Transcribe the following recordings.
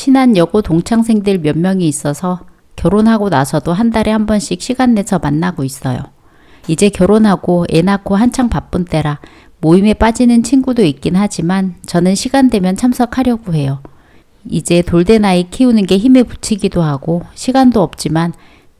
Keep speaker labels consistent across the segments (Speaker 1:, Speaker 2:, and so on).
Speaker 1: 친한 여고 동창생들 몇 명이 있어서 결혼하고 나서도 한 달에 한 번씩 시간 내서 만나고 있어요. 이제 결혼하고 애 낳고 한창 바쁜 때라 모임에 빠지는 친구도 있긴 하지만 저는 시간 되면 참석하려고 해요. 이제 돌된 아이 키우는 게 힘에 부치기도 하고 시간도 없지만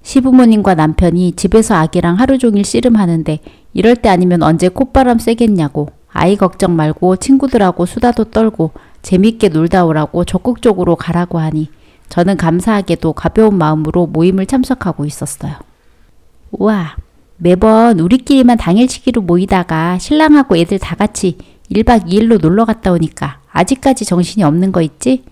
Speaker 1: 시부모님과 남편이 집에서 아기랑 하루 종일 씨름하는데 이럴 때 아니면 언제 콧바람 쐬겠냐고 아이 걱정 말고 친구들하고 수다도 떨고 재밌게 놀다 오라고 적극적으로 가라고 하니 저는 감사하게도 가벼운 마음으로 모임을 참석하고 있었어요. 우와, 매번 우리끼리만 당일치기로 모이다가 신랑하고 애들 다 같이 1박 2일로 놀러 갔다 오니까 아직까지 정신이 없는 거 있지?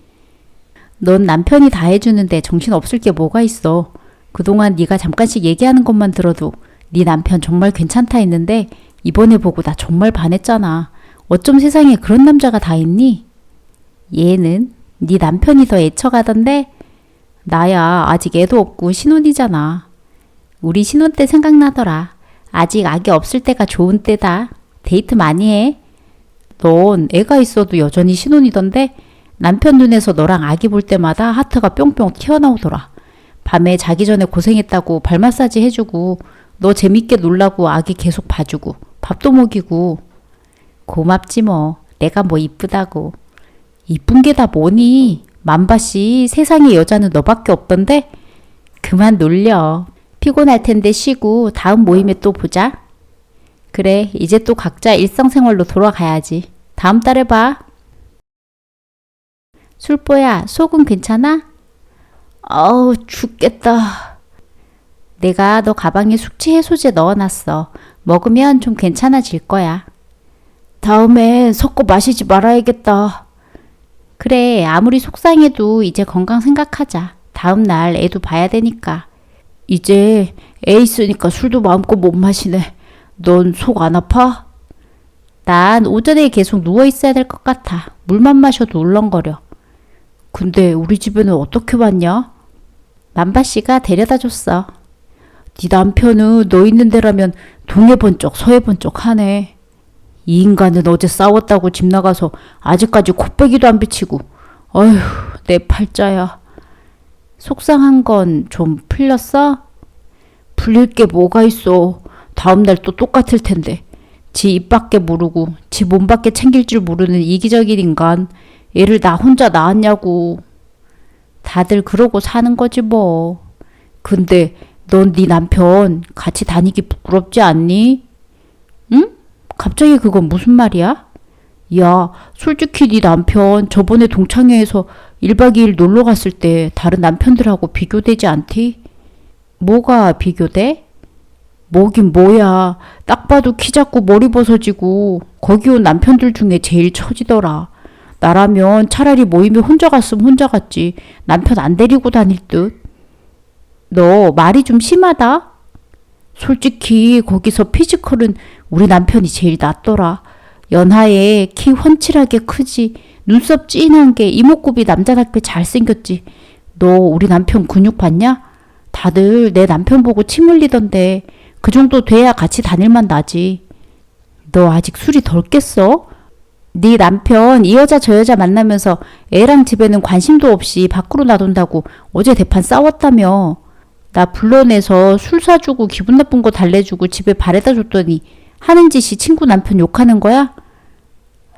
Speaker 1: 넌 남편이 다 해주는데 정신 없을 게 뭐가 있어. 그동안 네가 잠깐씩 얘기하는 것만 들어도 네 남편 정말 괜찮다 했는데 이번에 보고 나 정말 반했잖아. 어쩜 세상에 그런 남자가 다 있니? 얘는 네 남편이 더 애처가던데? 나야 아직 애도 없고 신혼이잖아. 우리 신혼 때 생각나더라. 아직 아기 없을 때가 좋은 때다. 데이트 많이 해. 넌 애가 있어도 여전히 신혼이던데? 남편 눈에서 너랑 아기 볼 때마다 하트가 뿅뿅 튀어나오더라. 밤에 자기 전에 고생했다고 발 마사지 해주고 너 재밌게 놀라고 아기 계속 봐주고 밥도 먹이고. 고맙지 뭐. 내가 뭐 이쁘다고. 이쁜 게 다 뭐니? 만바씨 세상에 여자는 너밖에 없던데? 그만 놀려. 피곤할 텐데 쉬고 다음 모임에 또 보자. 그래, 이제 또 각자 일상생활로 돌아가야지. 다음 달에 봐. 술보야, 속은 괜찮아? 아우, 죽겠다. 내가 너 가방에 숙취 해소제 넣어놨어. 먹으면 좀 괜찮아질 거야. 다음엔 섞어 마시지 말아야겠다. 그래, 아무리 속상해도 이제 건강 생각하자. 다음 날 애도 봐야 되니까. 이제 애 있으니까 술도 마음껏 못 마시네. 넌 속 안 아파? 난 오전에 계속 누워있어야 될 것 같아. 물만 마셔도 울렁거려. 근데 우리 집에는 어떻게 왔냐? 만바씨가 데려다 줬어. 네 남편은 너 있는 데라면 동해 번쩍 서해 번쩍 하네. 이 인간은 어제 싸웠다고 집 나가서 아직까지 코빼기도 안 비치고. 어휴, 내 팔자야. 속상한 건 좀 풀렸어? 풀릴 게 뭐가 있어. 다음날 또 똑같을 텐데. 지 입밖에 모르고 지 몸밖에 챙길 줄 모르는 이기적인 인간. 애를 나 혼자 낳았냐고. 다들 그러고 사는 거지 뭐. 근데 넌 네 남편 같이 다니기 부끄럽지 않니? 응? 갑자기 그건 무슨 말이야? 야, 솔직히 네 남편 저번에 동창회에서 1박 2일 놀러 갔을 때 다른 남편들하고 비교되지 않디? 뭐가 비교돼? 뭐긴 뭐야. 딱 봐도 키 작고 머리 벗어지고 거기 온 남편들 중에 제일 처지더라. 나라면 차라리 모임에 혼자 갔으면 혼자 갔지. 남편 안 데리고 다닐 듯. 너 말이 좀 심하다? 솔직히 거기서 피지컬은 우리 남편이 제일 낫더라. 연하에 키 훤칠하게 크지. 눈썹 진한 게 이목구비 남자답게 잘생겼지. 너 우리 남편 근육 봤냐? 다들 내 남편 보고 침 흘리던데 그 정도 돼야 같이 다닐만 나지. 너 아직 술이 덜 깼어? 네 남편 이 여자 저 여자 만나면서 애랑 집에는 관심도 없이 밖으로 놔둔다고 어제 대판 싸웠다며. 나 불러내서 술 사주고 기분 나쁜 거 달래주고 집에 바래다 줬더니 하는 짓이 친구 남편 욕하는 거야?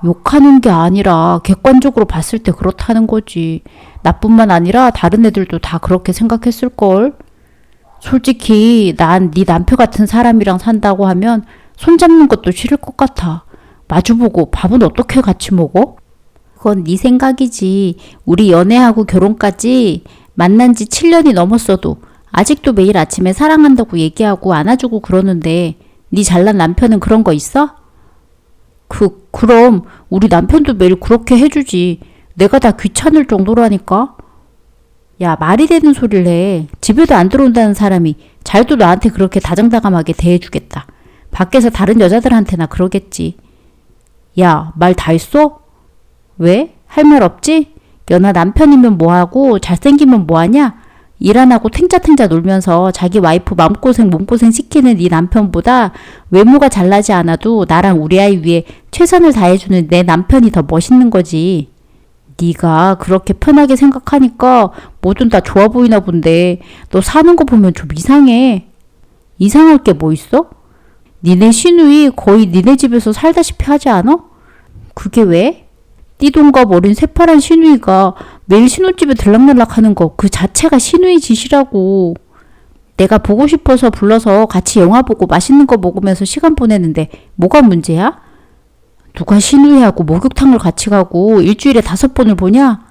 Speaker 1: 욕하는 게 아니라 객관적으로 봤을 때 그렇다는 거지. 나뿐만 아니라 다른 애들도 다 그렇게 생각했을걸. 솔직히 난 네 남편 같은 사람이랑 산다고 하면 손잡는 것도 싫을 것 같아. 마주보고 밥은 어떻게 같이 먹어? 그건 네 생각이지. 우리 연애하고 결혼까지 만난 지 7년이 넘었어도 아직도 매일 아침에 사랑한다고 얘기하고 안아주고 그러는데 네 잘난 남편은 그런 거 있어? 그럼 우리 남편도 매일 그렇게 해주지. 내가 다 귀찮을 정도라니까. 야, 말이 되는 소리를 해. 집에도 안 들어온다는 사람이 잘도 나한테 그렇게 다정다감하게 대해주겠다. 밖에서 다른 여자들한테나 그러겠지. 야, 말 다 했어? 왜? 할 말 없지? 연하 남편이면 뭐하고 잘생기면 뭐하냐? 일 안 하고 탱자탱자 놀면서 자기 와이프 마음고생 몸고생 시키는 네 남편보다 외모가 잘나지 않아도 나랑 우리 아이 위해 최선을 다해주는 내 남편이 더 멋있는 거지. 네가 그렇게 편하게 생각하니까 뭐든 다 좋아 보이나 본데 너 사는 거 보면 좀 이상해. 이상할 게 뭐 있어? 니네 시누이 거의 니네 집에서 살다시피 하지 않아? 그게 왜? 띠동갑 어린 새파란 시누이가 매일 신혼집에 들락날락 하는 거 그 자체가 시누이 짓이라고. 내가 보고 싶어서 불러서 같이 영화 보고 맛있는 거 먹으면서 시간 보내는데 뭐가 문제야? 누가 시누이하고 목욕탕을 같이 가고 일주일에 5번을 보냐?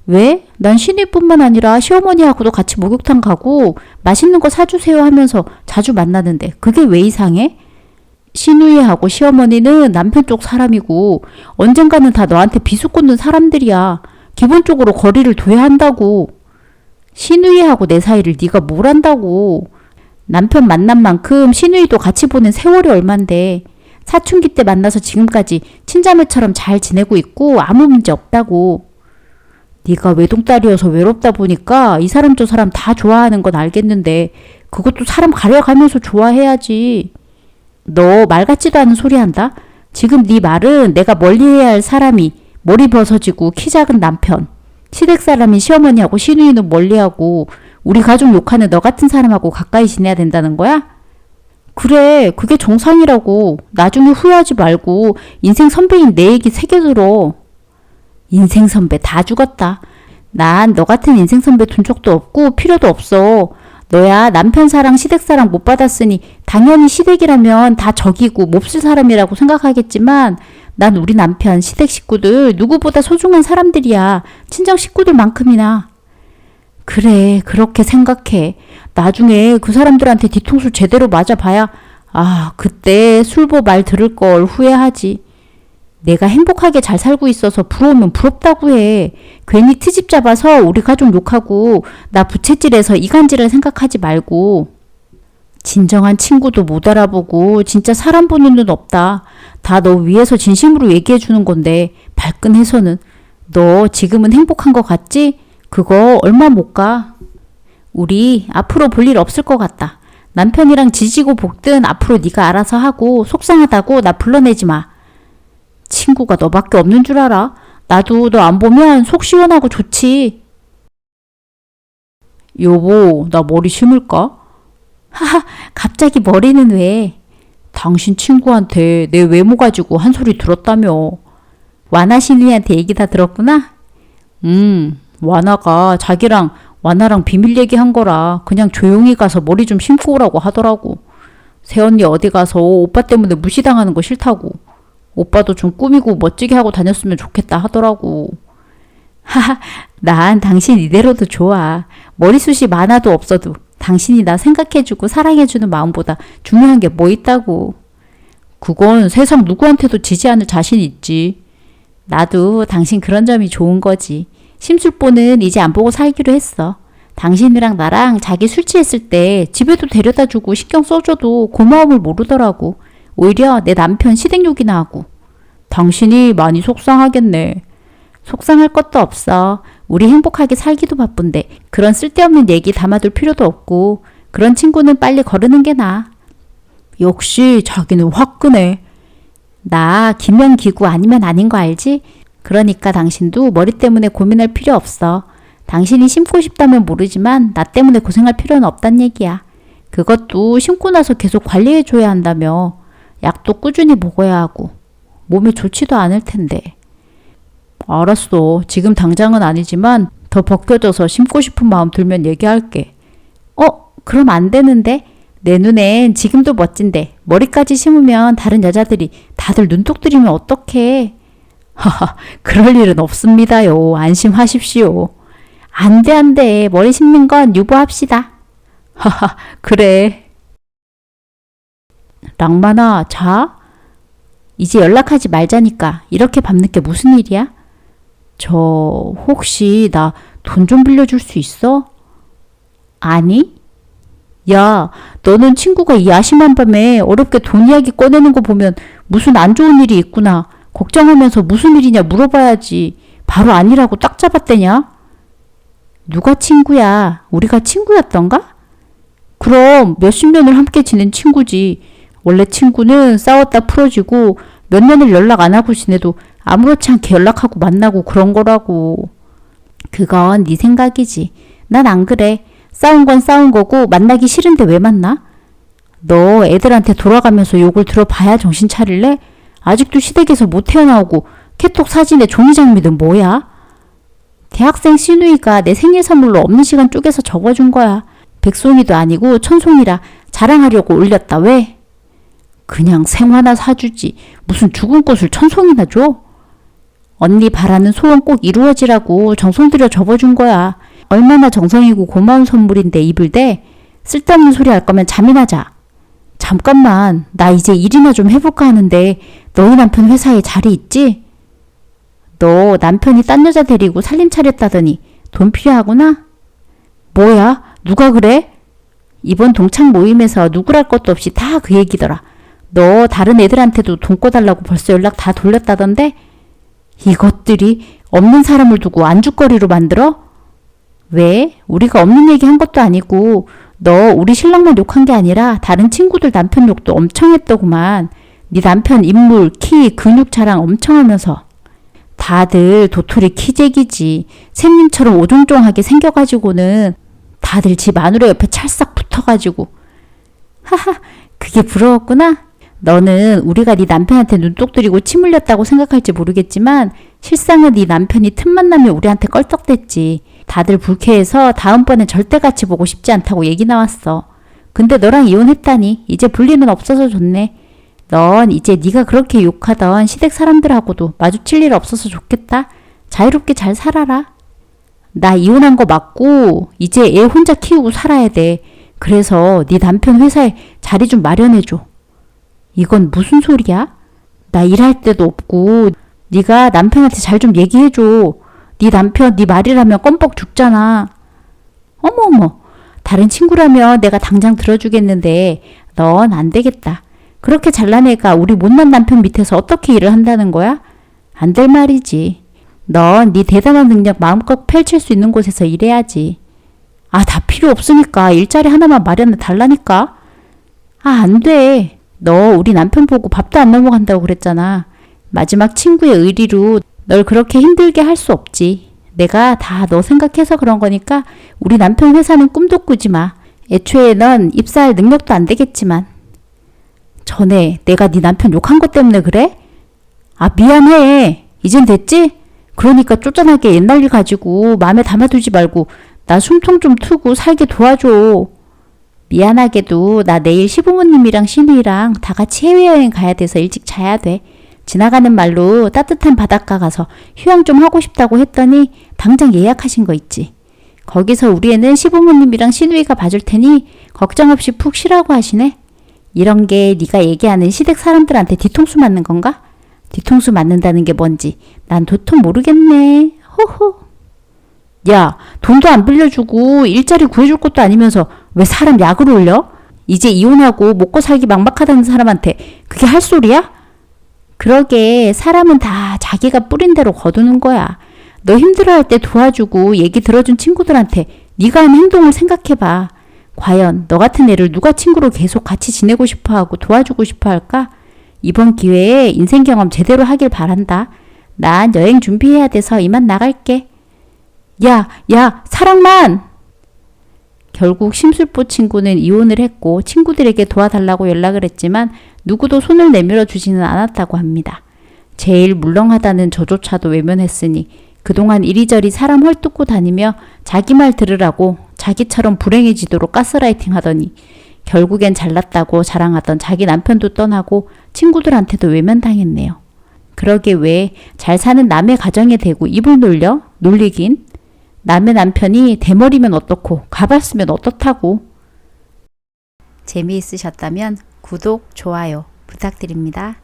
Speaker 1: 왜? 난 시누이뿐만 아니라 시어머니하고도 같이 목욕탕 가고 맛있는 거 사주세요 하면서 자주 만나는데 그게 왜 이상해? 시누이하고 시어머니는 남편 쪽 사람이고 언젠가는 다 너한테 비수꽂는 사람들이야. 기본적으로 거리를 둬야 한다고. 시누이하고 내 사이를 네가 뭘 안다고. 남편 만난 만큼 시누이도 같이 보낸 세월이 얼만데 사춘기 때 만나서 지금까지 친자매처럼 잘 지내고 있고 아무 문제 없다고. 네가 외동딸이어서 외롭다 보니까 이 사람 저 사람 다 좋아하는 건 알겠는데 그것도 사람 가려가면서 좋아해야지. 너 말 같지도 않은 소리 한다? 지금 네 말은 내가 멀리해야 할 사람이 머리 벗어지고 키 작은 남편, 시댁 사람인 시어머니하고 시누이는 멀리하고 우리 가족 욕하는 너 같은 사람하고 가까이 지내야 된다는 거야? 그래, 그게 정상이라고. 나중에 후회하지 말고 인생 선배인 내 얘기 새겨 들어. 인생 선배 다 죽었다. 난 너 같은 인생 선배 둔 적도 없고 필요도 없어. 너야 남편 사랑 시댁 사랑 못 받았으니 당연히 시댁이라면 다 적이고 몹쓸 사람이라고 생각하겠지만 난 우리 남편 시댁 식구들 누구보다 소중한 사람들이야. 친정 식구들만큼이나. 그래, 그렇게 생각해. 나중에 그 사람들한테 뒤통수 제대로 맞아봐야 그때 술보 말 들을 걸 후회하지. 내가 행복하게 잘 살고 있어서 부러우면 부럽다고 해. 괜히 트집 잡아서 우리 가족 욕하고 나 부채질해서 이간질을 생각하지 말고. 진정한 친구도 못 알아보고 진짜 사람 보는 눈 없다. 다 너 위해서 진심으로 얘기해 주는 건데 발끈해서는. 너 지금은 행복한 거 같지? 그거 얼마 못 가. 우리 앞으로 볼 일 없을 것 같다. 남편이랑 지지고 볶든 앞으로 네가 알아서 하고 속상하다고 나 불러내지 마. 친구가 너밖에 없는 줄 알아? 나도 너 안 보면 속 시원하고 좋지. 여보, 나 머리 심을까? 하하, 갑자기 머리는 왜? 당신 친구한테 내 외모 가지고 한 소리 들었다며. 와나 시누이한테 얘기 다 들었구나? 와나가 자기랑 와나랑 비밀 얘기한 거라 그냥 조용히 가서 머리 좀 심고 오라고 하더라고. 새언니 어디 가서 오빠 때문에 무시당하는 거 싫다고. 오빠도 좀 꾸미고 멋지게 하고 다녔으면 좋겠다 하더라고. 하하, 난 당신 이대로도 좋아. 머리숱이 많아도 없어도 당신이 나 생각해주고 사랑해주는 마음보다 중요한 게 뭐 있다고. 그건 세상 누구한테도 지지 않을 자신 있지. 나도 당신 그런 점이 좋은 거지. 심술보는 이제 안 보고 살기로 했어. 당신이랑 나랑 자기 술 취했을 때 집에도 데려다주고 신경 써줘도 고마움을 모르더라고. 오히려 내 남편 시댁욕이나 하고. 당신이 많이 속상하겠네. 속상할 것도 없어. 우리 행복하게 살기도 바쁜데 그런 쓸데없는 얘기 담아둘 필요도 없고 그런 친구는 빨리 거르는 게 나아. 역시 자기는 화끈해. 나 기면기구 아니면 아닌 거 알지? 그러니까 당신도 머리 때문에 고민할 필요 없어. 당신이 심고 싶다면 모르지만 나 때문에 고생할 필요는 없단 얘기야. 그것도 심고 나서 계속 관리해줘야 한다며. 약도 꾸준히 먹어야 하고 몸에 좋지도 않을 텐데. 알았어. 지금 당장은 아니지만 더 벗겨져서 심고 싶은 마음 들면 얘기할게. 그럼 안 되는데? 내 눈엔 지금도 멋진데 머리까지 심으면 다른 여자들이 다들 눈독 들이면 어떡해. 하하, 그럴 일은 없습니다요. 안심하십시오. 안 돼. 머리 심는 건 유보합시다. 하하, 그래. 랑만아, 자? 이제 연락하지 말자니까 이렇게 밤늦게 무슨 일이야? 혹시 나 돈 좀 빌려줄 수 있어? 아니? 야, 너는 친구가 이 야심한 밤에 어렵게 돈 이야기 꺼내는 거 보면 무슨 안 좋은 일이 있구나. 걱정하면서 무슨 일이냐 물어봐야지. 바로 아니라고 딱 잡았대냐? 누가 친구야? 우리가 친구였던가? 그럼 몇십 년을 함께 지낸 친구지. 원래 친구는 싸웠다 풀어지고 몇 년을 연락 안 하고 지내도 아무렇지 않게 연락하고 만나고 그런 거라고. 그건 네 생각이지. 난 안 그래. 싸운 건 싸운 거고 만나기 싫은데 왜 만나? 너 애들한테 돌아가면서 욕을 들어봐야 정신 차릴래? 아직도 시댁에서 못 태어나오고 카톡 사진에 종이 장미는 뭐야? 대학생 시누이가 내 생일 선물로 없는 시간 쪼개서 적어준 거야. 백송이도 아니고 천송이라 자랑하려고 올렸다. 왜? 그냥 생화나 사주지. 무슨 죽은 꽃을 천송이나 줘? 언니 바라는 소원 꼭 이루어지라고 정성 들여 접어준 거야. 얼마나 정성이고 고마운 선물인데 입을 대? 쓸데없는 소리 할 거면 잠이나 자. 잠깐만, 나 이제 일이나 좀 해볼까 하는데 너희 남편 회사에 자리 있지? 너 남편이 딴 여자 데리고 살림 차렸다더니 돈 필요하구나? 뭐야? 누가 그래? 이번 동창 모임에서 누구랄 것도 없이 다 그 얘기더라. 너 다른 애들한테도 돈 꿔달라고 벌써 연락 다 돌렸다던데? 이것들이 없는 사람을 두고 안주거리로 만들어? 왜? 우리가 없는 얘기 한 것도 아니고 너 우리 신랑만 욕한 게 아니라 다른 친구들 남편 욕도 엄청 했더구만. 네 남편 인물, 키, 근육 자랑 엄청 하면서. 다들 도토리 키재기지. 샘님처럼 오종종하게 생겨가지고는 다들 집 마누라 옆에 찰싹 붙어가지고. 하하, 그게 부러웠구나? 너는 우리가 네 남편한테 눈독 들이고 침 흘렸다고 생각할지 모르겠지만 실상은 네 남편이 틈만 나면 우리한테 껄떡댔지. 다들 불쾌해서 다음번엔 절대 같이 보고 싶지 않다고 얘기 나왔어. 근데 너랑 이혼했다니 이제 불리는 없어서 좋네. 넌 이제 네가 그렇게 욕하던 시댁 사람들하고도 마주칠 일 없어서 좋겠다. 자유롭게 잘 살아라. 나 이혼한 거 맞고 이제 애 혼자 키우고 살아야 돼. 그래서 네 남편 회사에 자리 좀 마련해줘. 이건 무슨 소리야? 나 일할 데도 없고 네가 남편한테 잘 좀 얘기해줘. 네 남편 네 말이라면 껌뻑 죽잖아. 어머어머, 다른 친구라면 내가 당장 들어주겠는데 넌 안 되겠다. 그렇게 잘난 애가 우리 못난 남편 밑에서 어떻게 일을 한다는 거야? 안 될 말이지. 넌 네 대단한 능력 마음껏 펼칠 수 있는 곳에서 일해야지. 아, 다 필요 없으니까 일자리 하나만 마련해 달라니까. 아, 안 돼. 너 우리 남편 보고 밥도 안 넘어간다고 그랬잖아. 마지막 친구의 의리로 널 그렇게 힘들게 할 수 없지. 내가 다 너 생각해서 그런 거니까 우리 남편 회사는 꿈도 꾸지 마. 애초에 넌 입사할 능력도 안 되겠지만. 전에 내가 네 남편 욕한 것 때문에 그래? 아, 미안해. 이젠 됐지? 그러니까 쪼잔하게 옛날 일 가지고 마음에 담아두지 말고 나 숨통 좀 트고 살게 도와줘. 미안하게도 나 내일 시부모님이랑 시누이랑 다 같이 해외여행 가야 돼서 일찍 자야 돼. 지나가는 말로 따뜻한 바닷가 가서 휴양 좀 하고 싶다고 했더니 당장 예약하신 거 있지. 거기서 우리 애는 시부모님이랑 시누이가 봐줄 테니 걱정 없이 푹 쉬라고 하시네. 이런 게 네가 얘기하는 시댁 사람들한테 뒤통수 맞는 건가? 뒤통수 맞는다는 게 뭔지 난 도통 모르겠네. 호호. 야, 돈도 안 빌려주고 일자리 구해줄 것도 아니면서 왜 사람 약을 올려? 이제 이혼하고 먹고 살기 막막하다는 사람한테 그게 할 소리야? 그러게, 사람은 다 자기가 뿌린 대로 거두는 거야. 너 힘들어할 때 도와주고 얘기 들어준 친구들한테 네가 한 행동을 생각해봐. 과연 너 같은 애를 누가 친구로 계속 같이 지내고 싶어하고 도와주고 싶어 할까? 이번 기회에 인생 경험 제대로 하길 바란다. 난 여행 준비해야 돼서 이만 나갈게. 야, 사랑만! 결국 심술보 친구는 이혼을 했고 친구들에게 도와달라고 연락을 했지만 누구도 손을 내밀어 주지는 않았다고 합니다. 제일 물렁하다는 저조차도 외면했으니 그동안 이리저리 사람 헐뜯고 다니며 자기 말 들으라고 자기처럼 불행해지도록 가스라이팅 하더니 결국엔 잘났다고 자랑하던 자기 남편도 떠나고 친구들한테도 외면당했네요. 그러게 왜 잘 사는 남의 가정에 대고 입을 놀리긴? 남의 남편이 대머리면 어떻고 가발 쓰면 어떻다고. 재미있으셨다면 구독, 좋아요 부탁드립니다.